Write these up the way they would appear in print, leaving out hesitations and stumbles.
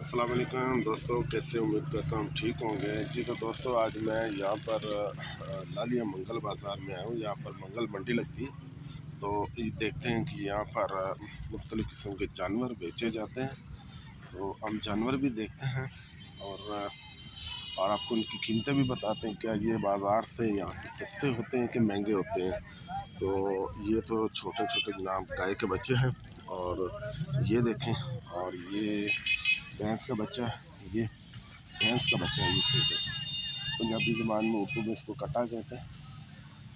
अस्सलाम वालेकुम दोस्तों, कैसे उम्मीद करता हूँ ठीक होंगे जी। तो दोस्तों आज मैं यहाँ पर लालिया मंगल बाज़ार में आया हूँ। यहाँ पर मंगल मंडी लगती है। तो ये देखते हैं कि यहाँ पर मुख्तलिफ़ किस्म के जानवर बेचे जाते हैं। तो हम जानवर भी देखते हैं और आपको उनकी कीमतें भी बताते हैं। क्या ये बाज़ार से यहाँ से सस्ते होते हैं कि महंगे होते हैं। तो ये तो छोटे छोटे जनाब गाय के बच्चे हैं और ये देखें, और ये भैंस का बच्चा है। ये भैंस का बच्चा है, इसको पंजाबी ज़बान में, उर्दू में इसको कटा कहते हैं।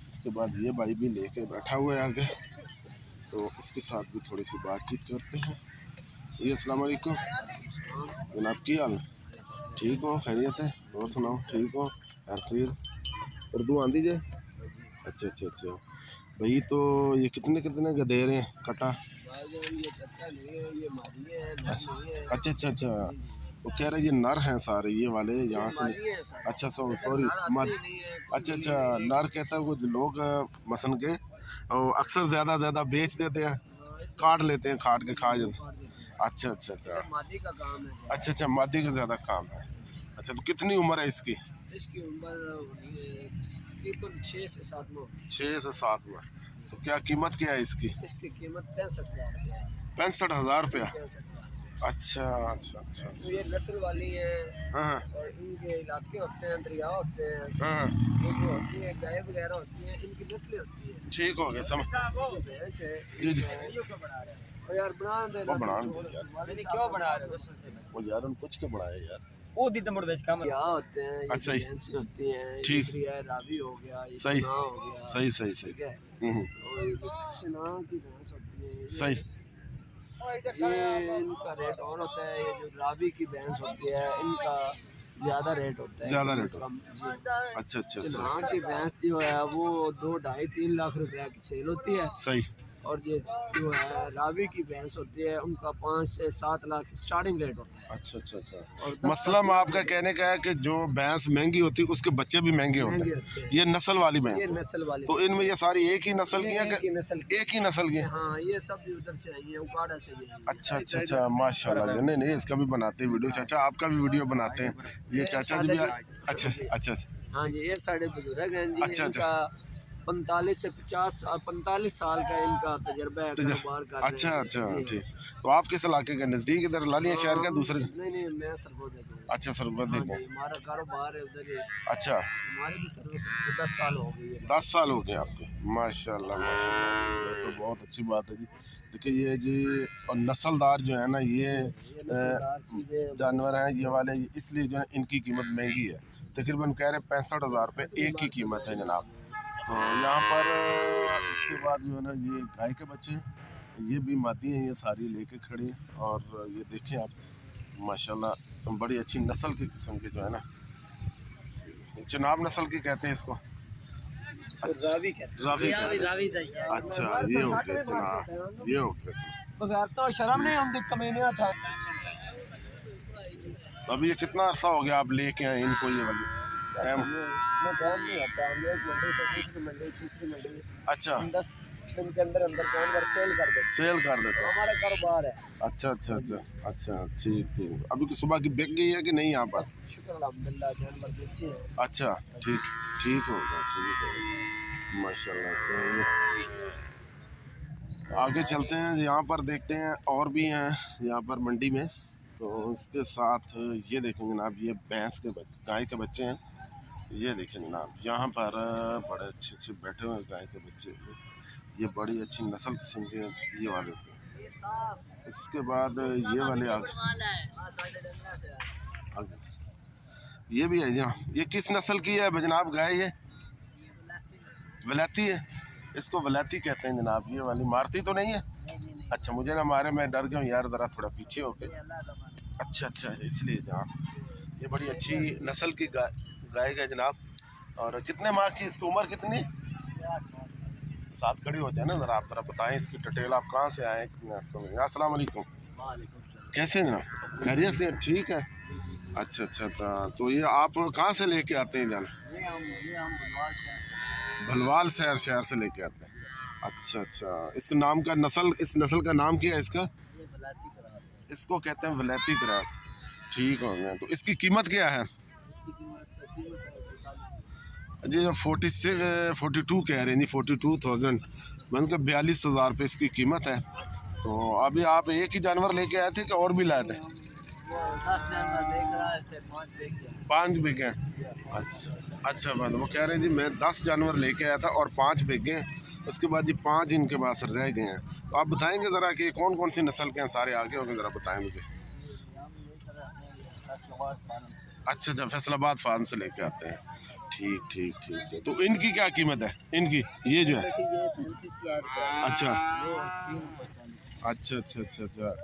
इसके बाद ये भाई भी लेके बैठा हुआ है आगे, तो इसके साथ भी थोड़ी सी बातचीत करते हैं। ये अस्सलाम वालेकुम जनाब, की हाल ठीक हो, खैरियत है? और सुनाओ, ठीक हो, हर खैर? उर्दू आंदी जे? अच्छा अच्छा अच्छा भाई, तो ये कितने कितने का दे रहे हैं कटा? अच्छा अच्छा अच्छा, वो कह रहे ये नर हैं सारे ये वाले यहाँ से। अच्छा सॉरी, अच्छा अच्छा, नर कहता है वो लोग मसन के और अक्सर ज़्यादा बेच देते हैं, काट लेते हैं, काट के खा जाते हैं। अच्छा अच्छा अच्छा, अच्छा अच्छा, मादी का ज़्यादा काम है। अच्छा, तो कितनी उम्र है इसकी? इसकी उम्र तकरीबन 6 से 7 माह। 6 से 7 माह। तो क्या कीमत क्या है इसकी? इसकी कीमत 65,000 रुपया है। 65,000 रुपया? 65,000। अच्छा अच्छा अच्छा तो ये नस्ल वाली है। हाँ और इनके इलाके होते हैं, दरिया होते हैं, हाँ, ये जो होती है गाय वगैरह होती हैं, इनकी नस्लें होती है। ठीक हो गया समझ। भैंस है जी जी, और यार बना दे वो बना दे यार, क्यों बना रहे हो? वो यार उन कुछ के बढ़ाए यार। वो दी तो मुड़ बेच काम यहाँ होते हैं। अच्छा, भैंस होती हैं, ठीक, रावी हो गया, सही चना हो गया। सही सही सही, ठीक है। और ये चना की भैंस होती है सही। ये इनका रेट और होता है। ये जो रावी की भैंस होती है इनका ज़्यादा रेट होता है, ज़्यादा रेट कम जी। अच्छा अच्छा अच्छा, चना की भैंस जो है वो 2, 2.5, 3 लाख रुपया की सेल होती है। सही। और ये जो है रावी की भैंस होती है उनका 5 से 7 लाख स्टार्टिंग रेट होता है। अच्छा अच्छा अच्छा, और मतलब आपका कहने का है कि जो भैंस महंगी होती है उसके बच्चे भी महंगे होते हैं। ये नस्ल वाली ये भैंस है। नस्ल वाली। तो इनमें ये सारी एक ही नस्ल की है कि एक ही नस्ल की? हाँ, ये सब भी उधर से आई है, उकाड़ा से ही आई है। अच्छा अच्छा अच्छा, माशाल्लाह। नहीं नहीं, इसका भी बनाते हैं वीडियो। चाचा आपका भी वीडियो बनाते हैं, ये चाचा जी भी। अच्छा अच्छा, हाँ जी, ये साढ़े बुजुर्ग हैं जी। अच्छा इनका 45 से 45 साल का इनका तजर्बा है कारोबार का। अच्छा अच्छा ठीक। तो आप किस इलाके के नज़दीक, इधर लालिया शहर का दूसरे? नहीं, मैं सरगोदा का हूँ। अच्छा सरगोदा के। हमारा कारोबार है उधर ही। अच्छा, हमारी भी सर्विस 10 साल हो गई है। 10 साल हो गए आपके? माशाल्लाह माशाल्लाह, ये तो बहुत अच्छी बात है जी। देखिए ये जी, और नस्लदार जो है ना ये जानवर हैं ये वाले, इसलिए जो है इनकी कीमत महंगी है। तकरीबन कह रहे 65,000 रुपये एक की कीमत है जनाब। तो यहाँ पर इसके बाद जो है ना ये गाय के बच्चे, ये भी मादी हैं, ये सारी लेके खड़ी हैं। और ये देखें आप, माशाल्लाह बड़ी अच्छी नस्ल की किस्म के जो है ना, चनाब नस्ल की कहते हैं इसको। रावी अच्छा, ये हो गया जनाब, ये हो गया। बगैर तो शर्म नहीं हम कमीने था। तो अभी ये कितना अरसा हो गया आप लेके आए इनको? ये वाली टाइम? अच्छा, 10 दिन के अंदर जानवर सेल कर देते हो? हमारा कारोबार है। अच्छा अच्छा अच्छा अच्छा, ठीक ठीक। अभी तो सुबह की बिक गई है कि नहीं यहाँ पर? शुक्र अल्हम्दुलिल्लाह, जानवर बेचे हैं। अच्छा ठीक, ठीक होगा, ठीक होगा, माशाल्लाह। चलिए आगे चलते हैं, यहाँ पर देखते हैं और भी हैं यहाँ पर मंडी में। तो इसके साथ ये देखें जनाब, ये भैंस के गाय के बच्चे हैं। ये देखें जनाब, यहाँ पर बड़े अच्छे अच्छे बैठे हुए गाय के बच्चे। ये बड़ी अच्छी नस्ल किस्म के ये वाले थे। इसके बाद ये वाले आगे ये भी है जनाब। ये किस नस्ल की है जनाब गाय? ये वलैती है, इसको वलैती कहते हैं जनाब। ये वाली मारती तो नहीं है? अच्छा, मुझे ना मारे, मैं डर गया हूँ यार, ज़रा थोड़ा पीछे हो गए। अच्छा अच्छा, इसलिए जनाब ये बड़ी अच्छी नस्ल की गाय है जनाब। और कितने माह की इसकी उम्र कितनी? इसके साथ खड़ी होते हैं ना, ज़रा आप ज़रा बताएं इसकी डिटेल। आप कहाँ से आए? अस्सलाम वालेकुम, कैसे जनाब, खैरियत से? ठीक है। अच्छा अच्छा, तो ये आप कहाँ से लेके आते हैं जान? भलवाल शहर से लेके आते हैं। अच्छा अच्छा, इस नाम का इस नस्ल का नाम क्या है इसका? ये वलायती क्रॉस है। इसको कहते हैं वलैती क्रॉस। ठीक हो गए। तो इसकी कीमत क्या है? इसकी कीमत जी 42 कह रहे हैं जी, 42,000 मतलब कि 42,000 रुपये इसकी कीमत है। तो अभी आप एक ही जानवर लेके आए थे कि और भी लाए थे? 10 जानवर देख रहा है, 5 देख गया। 5 बिके। अच्छा अच्छा बात, वो कह रहे हैं जी मैं 10 जानवर लेके आया था और 5 बिके हैं, उसके बाद ये 5 इनके पास रह गए हैं। तो आप बताएंगे ज़रा कि कौन कौन सी नस्ल के हैं, सारे आगे होंगे, ज़रा बताएं मुझे। अच्छा अच्छा, फैसलाबाद फार्म से लेके आते हैं। ठीक ठीक ठीक है। तो इनकी क्या कीमत है इनकी, ये जो है? अच्छा अच्छा अच्छा अच्छा अच्छा,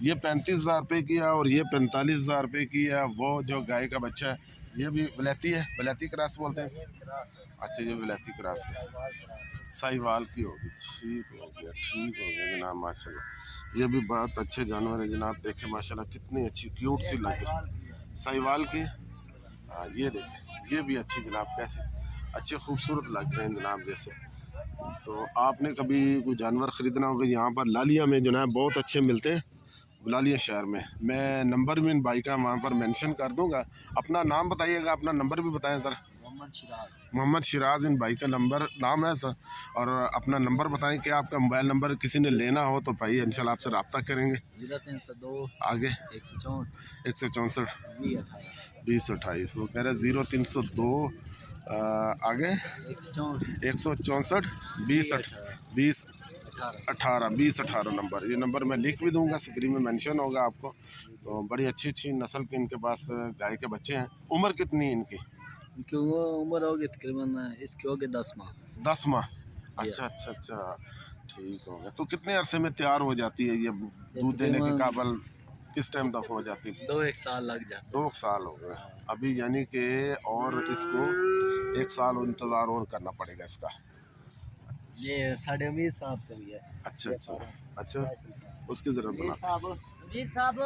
ये 35,000 रुपये की है और ये 45,000 रुपये की है। वो जो गाय का बच्चा है ये भी वलैती है, वलैती क्रॉस बोलते हैं इसको। अच्छा ये वलैती क्रॉस है, साहिवाल की होगी। ठीक हो गया जनाब, माशाल्लाह। ये भी बहुत अच्छे जानवर है जनाब, देखे माशाल्लाह कितनी अच्छी क्यूट सी लग रही साहिवाल की। हाँ ये देखें, ये भी अच्छी जनाब, कैसे अच्छे खूबसूरत लग रहे हैं जनाब जैसे। तो आपने कभी कोई जानवर ख़रीदना होगा यहाँ पर लालिया में जो है बहुत अच्छे मिलते हैं, लालिया शहर में। मैं नंबर भी इन भाई का वहाँ पर मेंशन कर दूँगा। अपना नाम बताइएगा, अपना नंबर भी बताएं सर। मोहम्मद शिराज इन भाई का नाम है सर। और अपना नंबर बताएं कि आपका मोबाइल नंबर किसी ने लेना हो तो भाई इंशाल्लाह आपसे रब्ता करेंगे। 0302 आगे 164 2028, वो कह रहे 0302 आगे 164 2018 नंबर। ये नंबर मैं लिख भी दूंगा, स्क्रीन में मेंशन होगा आपको। तो बड़ी अच्छी अच्छी नस्ल के इनके पास गाय के बच्चे हैं। उम्र कितनी है इनकी? वो उम्र होगी तकरीबन, इसकी होगी 10 माह। 10 माह। अच्छा अच्छा अच्छा, ठीक हो गया। तो कितने अरसे में तैयार हो जाती है ये दूध देने के काबिल? किस टाइम तक हो जाती है? 2-1 साल लग जाता है। 2 साल हो गए अभी, यानी कि और इसको 1 साल इंतज़ार और करना पड़ेगा इसका। ये साढ़े अमीर साहब का भी है। अच्छा अच्छा अच्छा, उसकी ज़रूरत बना। अमीर साहब